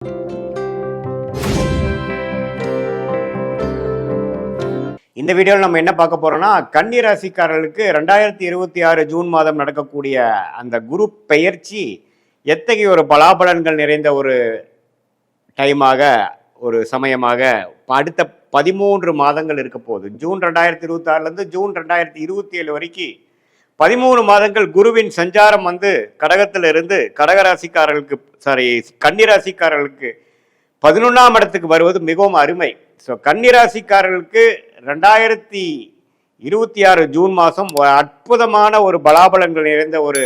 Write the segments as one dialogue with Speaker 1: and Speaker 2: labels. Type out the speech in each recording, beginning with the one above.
Speaker 1: இந்த வீடியோவில் நம்ம என்ன பார்க்க போறோம்னா, கன்னி ராசிக்காரர்களுக்கு 2026 ஜூன் மாதம் நடக்கக்கூடிய அந்த குரு பெயர்ச்சி எத்தகைய ஒரு பலாபலன்கள் நிறைந்த ஒரு டைமாக, ஒரு சமயமாக அடுத்த 13 மாதங்கள் இருக்க போகுது. ஜூன் 2026லேருந்து ஜூன் 2027 வரைக்கும் 13 மாதங்கள் குருவின் சஞ்சாரம் கடகத்திலிருந்து கடகராசிக்காரர்களுக்கு கன்னிராசிக்காரர்களுக்கு 11ஆம் இடத்துக்கு வருவது மிகவும் அருமை. ஸோ கன்னிராசிக்காரர்களுக்கு 2026 ஜூன் மாதம் ஒரு அற்புதமான ஒரு பலாபலன்கள் நிறைந்த ஒரு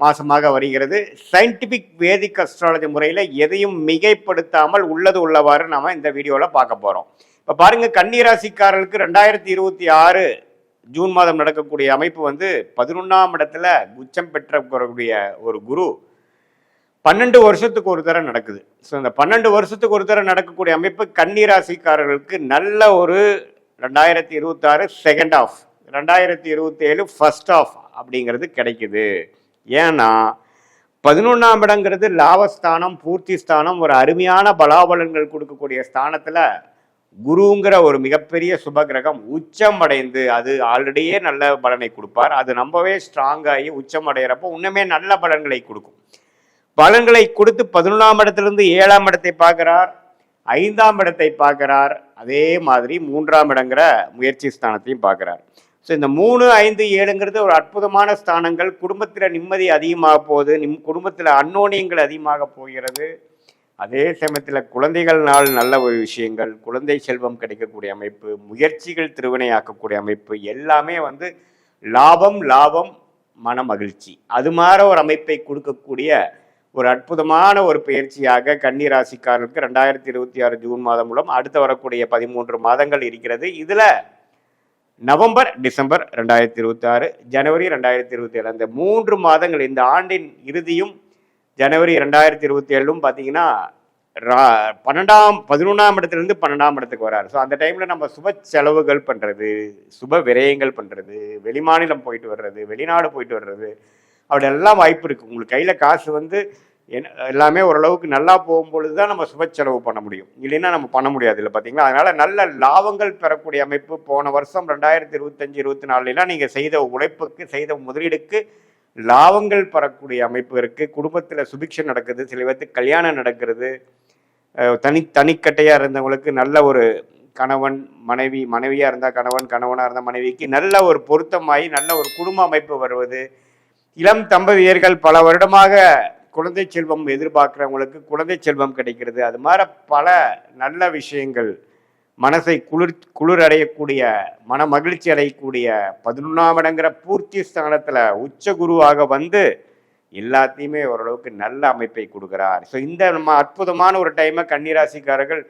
Speaker 1: மாதமாக வருகிறது. சயின்டிஃபிக் வேதிக் அஸ்ட்ராலஜி முறையில் எதையும் மிகைப்படுத்தாமல் உள்ளது உள்ளவாறு நாம் இந்த வீடியோவில் பார்க்க போகிறோம். இப்போ பாருங்கள், கன்னிராசிக்காரர்களுக்கு 2026 ஜூன் மாதம் நடக்கக்கூடிய அமைப்பு 11ஆம் இடத்துல உச்சம் பெற்றக்கூடிய ஒரு குரு 12 வருஷத்துக்கு ஒரு தடவை நடக்குது. ஸோ இந்த 12 வருஷத்துக்கு ஒரு தடவை நடக்கக்கூடிய அமைப்பு கன்னிராசிக்காரர்களுக்கு நல்ல ஒரு 2026 செகண்ட் ஆஃப், 2027 ஃபர்ஸ்ட் ஆஃப் அப்படிங்கிறது கிடைக்குது. ஏன்னா 11ஆம் இடங்கிறது லாபஸ்தானம், பூர்த்தி ஸ்தானம், ஒரு அருமையான பலாபலன்கள் கொடுக்கக்கூடிய ஸ்தானத்தில் குருங்கிற ஒரு மிகப்பெரிய சுபகிரகம் உச்சம் அடைந்து, அது ஆல்ரெடியே நல்ல பலனை கொடுப்பார். அது ரொம்பவே ஸ்ட்ராங்காகி உச்சம் அடைகிறப்போ இன்னுமே நல்ல பலன்களை கொடுக்கும். பலன்களை கொடுத்து 11ஆம் இடத்திலிருந்து 7ஆம் இடத்தை பார்க்கிறார், 5ஆம் இடத்தை பார்க்கிறார், அதே மாதிரி 3ஆம் இடங்கிற முயற்சி ஸ்தானத்தையும் பார்க்கிறார். ஸோ இந்த 3, 5, 7ங்கிறது ஒரு அற்புதமான ஸ்தானங்கள். குடும்பத்தில் நிம்மதி அதிகமாக போகுது, குடும்பத்தில் அன்னோனியங்கள் அதிகமாக போகிறது. அதே சமயத்தில் குழந்தைகள்னால் நல்ல ஒரு விஷயங்கள், குழந்தை செல்வம் கிடைக்கக்கூடிய அமைப்பு, முயற்சிகள் திருவினையாக்கக்கூடிய அமைப்பு, எல்லாமே லாபம் லாபம் மன மகிழ்ச்சி, அது மாதிரி ஒரு அமைப்பை கொடுக்கக்கூடிய ஒரு அற்புதமான ஒரு பயிற்சியாக கன்னி ராசிக்காரர்களுக்கு 2026 ஜூன் மாதம் மூலம் அடுத்து வரக்கூடிய 13 மாதங்கள் இருக்கிறது. இதில் நவம்பர், டிசம்பர் 2026, ஜனவரி 2027 அந்த 3 மாதங்கள், இந்த ஆண்டின் இறுதியும் ஜனவரி 2027 பார்த்தீங்கன்னா 11ஆம் இடத்துலேருந்து 12ஆம் இடத்துக்கு வராரு. ஸோ அந்த டைமில் நம்ம சுப செலவுகள் பண்ணுறது, சுப விரயங்கள் பண்ணுறது, வெளிமாநிலம் போயிட்டு வர்றது, வெளிநாடு போயிட்டு வர்றது, அப்படியெல்லாம் வாய்ப்பு இருக்குது. உங்களுக்கு கையில் காசு எல்லாமே ஓரளவுக்கு நல்லா போகும்பொழுது தான் நம்ம சுப செலவு பண்ண முடியும், இல்லைன்னா நம்ம பண்ண முடியாது இல்லை பார்த்தீங்களா. அதனால் நல்ல லாபங்கள் பெறக்கூடிய அமைப்பு. போன வருஷம் 2025-24 நீங்கள் செய்த உழைப்புக்கு, செய்த முதலீடுக்கு லாபங்கள் பெறக்கூடிய அமைப்பு இருக்குது. குடும்பத்தில் சுபிக்ஷம் நடக்குது, சில பேருக்கு கல்யாணம் நடக்கிறது, தனிக்கட்டையாக இருந்தவங்களுக்கு நல்ல ஒரு கணவன் மனைவி, மனைவியாக இருந்தால் கணவன், கணவனாக இருந்தால் மனைவிக்கு நல்ல ஒரு பொருத்தமாகி நல்ல ஒரு குடும்ப அமைப்பு வருவது. இளம் தம்பதியர்கள் பல வருடமாக குழந்தை செல்வம் எதிர்பார்க்குறவங்களுக்கு குழந்தை செல்வம் கிடைக்கிறது. அது மாதிரி பல நல்ல விஷயங்கள், மனசை குளிரடையக்கூடிய, மன மகிழ்ச்சி அடையக்கூடிய 11ஆம் இடங்கிற பூர்த்தி ஸ்தானத்தில் உச்ச குருவாக எல்லாத்தையுமே ஓரளவுக்கு நல்ல அமைப்பை கொடுக்குறார். ஸோ இந்த நம்ம அற்புதமான ஒரு டைமை கன்னிராசிக்காரர்கள்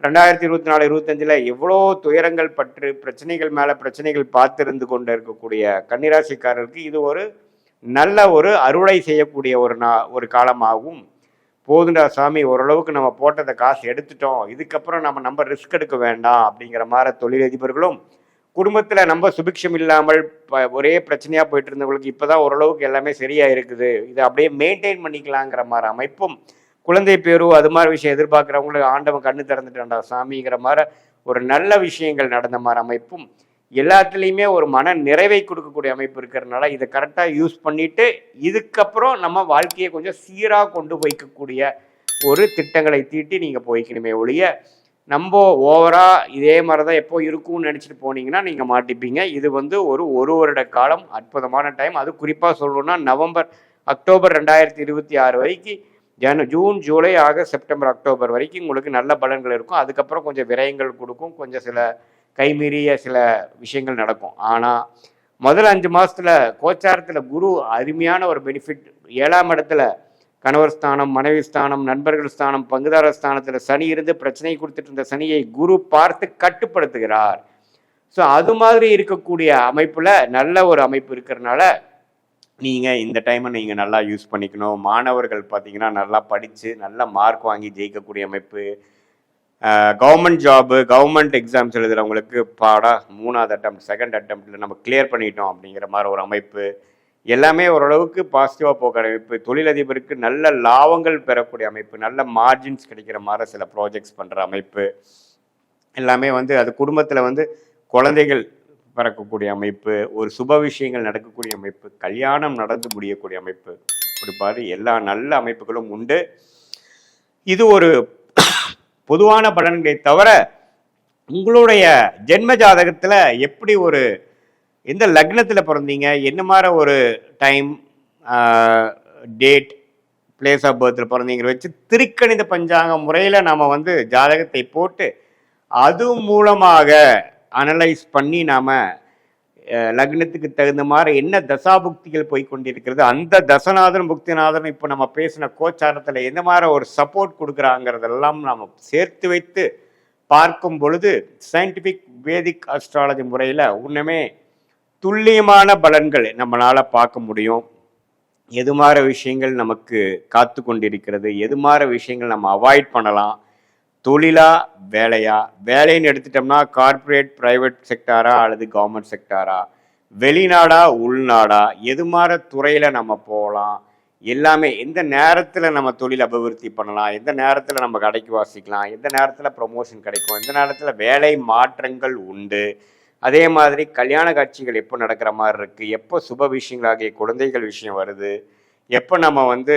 Speaker 1: 2024-25 எவ்வளோ துயரங்கள் பற்று, பிரச்சனைகள் மேலே பிரச்சனைகள் பார்த்திருந்து கொண்டு இருக்கக்கூடிய கன்னிராசிக்காரர்களுக்கு இது ஒரு நல்ல ஒரு அறுவடை செய்யக்கூடிய ஒரு காலமாகவும், போதுண்டா சாமி ஓரளவுக்கு நம்ம போட்டதை காசு எடுத்துட்டோம், இதுக்கப்புறம் நம்ம ரிஸ்க் எடுக்க வேண்டாம் அப்படிங்கிற மாதிரி தொழிலதிபர்களும், குடும்பத்தில் நம்ம சுபிக்ஷம் இல்லாமல் ஒரே பிரச்சனையாக போயிட்டு இருந்தவங்களுக்கு இப்போ தான் ஓரளவுக்கு எல்லாமே சரியாக இருக்குது, இதை அப்படியே மெயின்டைன் பண்ணிக்கலாங்கிற மாதிரி அமைப்பும், குழந்தை பேரு அது மாதிரி விஷயம் எதிர்பார்க்குறவங்களுக்கு ஆண்டவன் கண்ணு திறந்துட்டான்டா சாமிங்கிற மாதிரி ஒரு நல்ல விஷயங்கள் நடந்த மாதிரி அமைப்பும், எல்லாத்துலேயுமே ஒரு மன நிறைவை கொடுக்கக்கூடிய அமைப்பு இருக்கிறதுனால இதை கரெக்டாக யூஸ் பண்ணிவிட்டு இதுக்கப்புறம் நம்ம வாழ்க்கையை கொஞ்சம் சீராக கொண்டு போய்க்கக்கூடிய ஒரு திட்டங்களை தீட்டி நீங்கள் போய்க்கணுமே ஒழிய, நம்ம ஓவராக இதே மாதிரி தான் எப்போ இருக்கும்னு நினச்சிட்டு போனீங்கன்னா நீங்கள் மாட்டிப்பீங்க. இது ஒரு வருட காலம் அற்புதமான டைம். அது குறிப்பாக சொல்லணும்னா நவம்பர், அக்டோபர் 2026 வரைக்கும், June, July, August, September, October வரைக்கும் உங்களுக்கு நல்ல பலன்கள் இருக்கும். அதுக்கப்புறம் கொஞ்சம் விரயங்கள் கொடுக்கும், கொஞ்சம் சில கைமீறிய சில விஷயங்கள் நடக்கும். ஆனால் முதல் 5 மாதத்தில் கோச்சாரத்தில் குரு அருமையான ஒரு பெனிஃபிட். 7ஆம் இடத்துல கணவர் ஸ்தானம், மனைவி ஸ்தானம், நண்பர்கள் ஸ்தானம், பங்குதாரர் ஸ்தானத்தில் சனி இருந்து பிரச்சனை கொடுத்துட்டு இருந்த சனியை குரு பார்த்து கட்டுப்படுத்துகிறார். ஸோ அது மாதிரி இருக்கக்கூடிய அமைப்பில் நல்ல ஒரு அமைப்பு இருக்கிறதுனால நீங்கள் இந்த டைமை நீங்கள் நல்லா யூஸ் பண்ணிக்கணும். மாணவர்கள் பார்த்தீங்கன்னா நல்லா படித்து நல்ல மார்க் வாங்கி ஜெயிக்கக்கூடிய அமைப்பு. கவர்மெண்ட் ஜாபு, கவர்மெண்ட் எக்ஸாம்ஸ் எழுதுகிறவங்களுக்கு 3ஆவது அட்டெம்ப்ட், செகண்ட் அட்டெம்ப்டில் நம்ம கிளியர் பண்ணிட்டோம் அப்படிங்கிற மாதிரி ஒரு அமைப்பு. எல்லாமே ஓரளவுக்கு பாசிட்டிவாக போகிற அமைப்பு. தொழிலதிபருக்கு நல்ல லாபங்கள் பெறக்கூடிய அமைப்பு, நல்ல மார்ஜின்ஸ் கிடைக்கிற மாதிரி சில ப்ராஜெக்ட்ஸ் பண்ணுற அமைப்பு எல்லாமே வந்து அது குடும்பத்தில் வந்து குழந்தைகள் பிறக்கக்கூடிய அமைப்பு, ஒரு சுப விஷயங்கள் நடக்கக்கூடிய அமைப்பு, கல்யாணம் நடந்து முடியக்கூடிய அமைப்பு, இப்படி பாரு எல்லா நல்ல அமைப்புகளும் உண்டு. இது ஒரு பொதுவான பலன்களை தவிர உங்களுடைய ஜென்ம ஜாதகத்தில் எப்படி ஒரு எந்த லக்னத்தில் பிறந்தீங்க, என்ன மாதிரி ஒரு டைம், டேட், பிளேஸ் ஆஃப் பர்த்தில் பிறந்தீங்கிற வச்சு திருக்கணித பஞ்சாங்க முறையில் நாம் வந்து ஜாதகத்தை போட்டு அது மூலமாக அனலைஸ் பண்ணி நாம் லக்னத்துக்கு தகுந்த மாதிரி என்ன தசாபுக்திகள் போய் கொண்டிருக்கிறது, அந்த தசநாதன் புக்திநாதன் இப்போ நம்ம பேசின கோச்சாரத்தில் எந்த மாதிரி ஒரு சப்போர்ட் கொடுக்குறாங்கிறதெல்லாம் நாம் சேர்த்து வைத்து பார்க்கும் பொழுது சயின்டிஃபிக் வேதிக் அஸ்ட்ராலஜி முறையில் உண்மையுமே துல்லியமான பலன்கள் நம்மளால் பார்க்க முடியும். எது மாதிரி விஷயங்கள் நமக்கு காத்து கொண்டிருக்கிறது, எது மாதிரி விஷயங்கள் நம்ம அவாய்ட் பண்ணலாம், தொழிலா வேலையா, வேலைன்னு எடுத்துட்டோம்னா கார்ப்பரேட் பிரைவேட் செக்டாரா அல்லது கவர்மெண்ட் செக்டாரா, வெளிநாடா உள்நாடா, எது மாதிரி துறையில் நம்ம போகலாம், எல்லாமே எந்த நேரத்தில் நம்ம தொழில் அபிவிருத்தி பண்ணலாம், எந்த நேரத்தில் நம்ம கடைக்கு வாசிக்கலாம், எந்த நேரத்தில் ப்ரமோஷன் கிடைக்கும், எந்த நேரத்தில் வேலை மாற்றங்கள் உண்டு, அதே மாதிரி கல்யாண காட்சிகள் எப்போ நடக்கிற மாதிரி இருக்குது, எப்போ சுப விஷயங்களாகிய குழந்தைகள் விஷயம் வருது, எப்போ நம்ம வந்து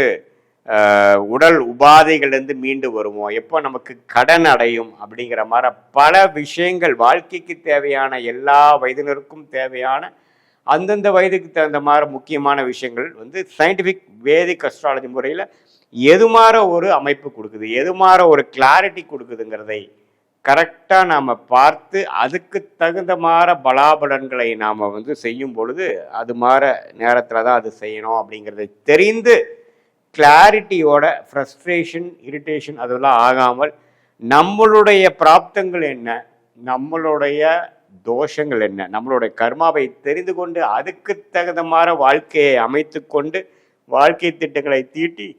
Speaker 1: உடல் உபாதைகள்லேருந்து மீண்டு வருவோம், எப்போ நமக்கு கடன் அடையும் அப்படிங்கிற மாதிரி பல விஷயங்கள் வாழ்க்கைக்கு தேவையான எல்லா வயதினருக்கும் தேவையான அந்தந்த வயதுக்கு தகுந்த மாதிரி முக்கியமான விஷயங்கள் வந்து சயின்டிஃபிக் வேதிக் அஸ்ட்ராலஜி முறையில் எது மாதிரி ஒரு அமைப்பு கொடுக்குது, எது மாதிரி ஒரு கிளாரிட்டி கொடுக்குதுங்கிறதை கரெக்டாக நாம் பார்த்து அதுக்கு தகுந்த மாதிரி பலாபலன்களை நாம் வந்து செய்யும் பொழுது அது மாதிரி நேரத்தில் தான் அது செய்யணும் அப்படிங்கிறதை தெரிந்து கிளாரிட்டியோட ஃப்ரஸ்ட்ரேஷன் இரிட்டேஷன் அதெல்லாம் ஆகாமல் நம்மளுடைய பிராப்தங்கள் என்ன, நம்மளுடைய தோஷங்கள் என்ன, நம்மளுடைய கர்மாவை தெரிந்து கொண்டு அதுக்கு தகுந்த மாதிரி வாழ்க்கையை அமைத்து கொண்டு வாழ்க்கை திட்டங்களை தீட்டி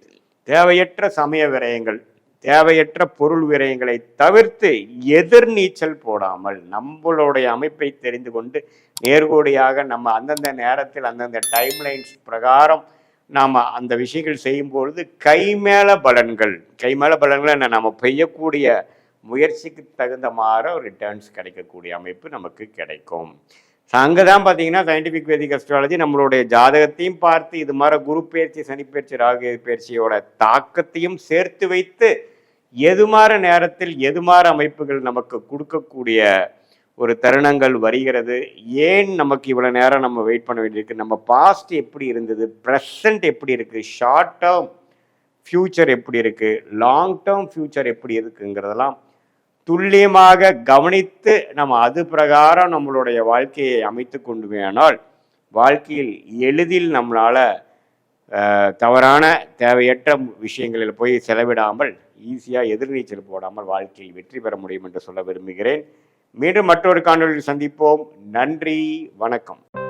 Speaker 1: தேவையற்ற சமய விரயங்கள், தேவையற்ற பொருள் விரயங்களை தவிர்த்து எதிர்நீச்சல் போடாமல் நம்மளுடைய அமைப்பை தெரிந்து கொண்டு நேர்கோடியாக நம்ம அந்தந்த நேரத்தில் அந்தந்த டைம்லைன்ஸ் பிரகாரம் நாம் அந்த விஷயங்கள் செய்யும்பொழுது கைமேல பலன்கள் என்ன, நம்ம பெய்யக்கூடிய முயற்சிக்கு தகுந்த மாதிரி ரிட்டர்ன்ஸ் கிடைக்கக்கூடிய அமைப்பு நமக்கு கிடைக்கும். அங்கே தான் பார்த்தீங்கன்னா சயின்டிஃபிக் வேதிக் அஸ்ட்ராலஜி நம்மளுடைய ஜாதகத்தையும் பார்த்து இது மாதிரி குரு பயிற்சி, சனிப்பயிற்சி, ராகு பயிற்சியோட தாக்கத்தையும் சேர்த்து வைத்து எது மாதிரி நேரத்தில் எது மாதிரி அமைப்புகள் நமக்கு கொடுக்கக்கூடிய ஒரு தருணங்கள் வருகிறது, ஏன் நமக்கு இவ்வளோ நேரம் நம்ம வெயிட் பண்ண வேண்டியிருக்கு, நம்ம பாஸ்ட் எப்படி இருந்தது, ப்ரெசண்ட் எப்படி இருக்குது, ஷார்ட் டேர்ம் ஃப்யூச்சர் எப்படி இருக்குது, லாங் டேர்ம் ஃப்யூச்சர் எப்படி இருக்குங்கிறதெல்லாம் துல்லியமாக கவனித்து நம்ம அது பிரகாரம் நம்மளுடைய வாழ்க்கையை அமைத்து கொண்டு வேணால் வாழ்க்கையில் எளிதில் நம்மளால் தவறான தேவையற்ற விஷயங்களில் போய் செலவிடாமல் ஈஸியாக எதிர்நீச்சல் போடாமல் வாழ்க்கையில் வெற்றி பெற முடியும் என்று சொல்ல விரும்புகிறேன். மீண்டும் மற்றொரு காணொலியில் சந்திப்போம். நன்றி, வணக்கம்.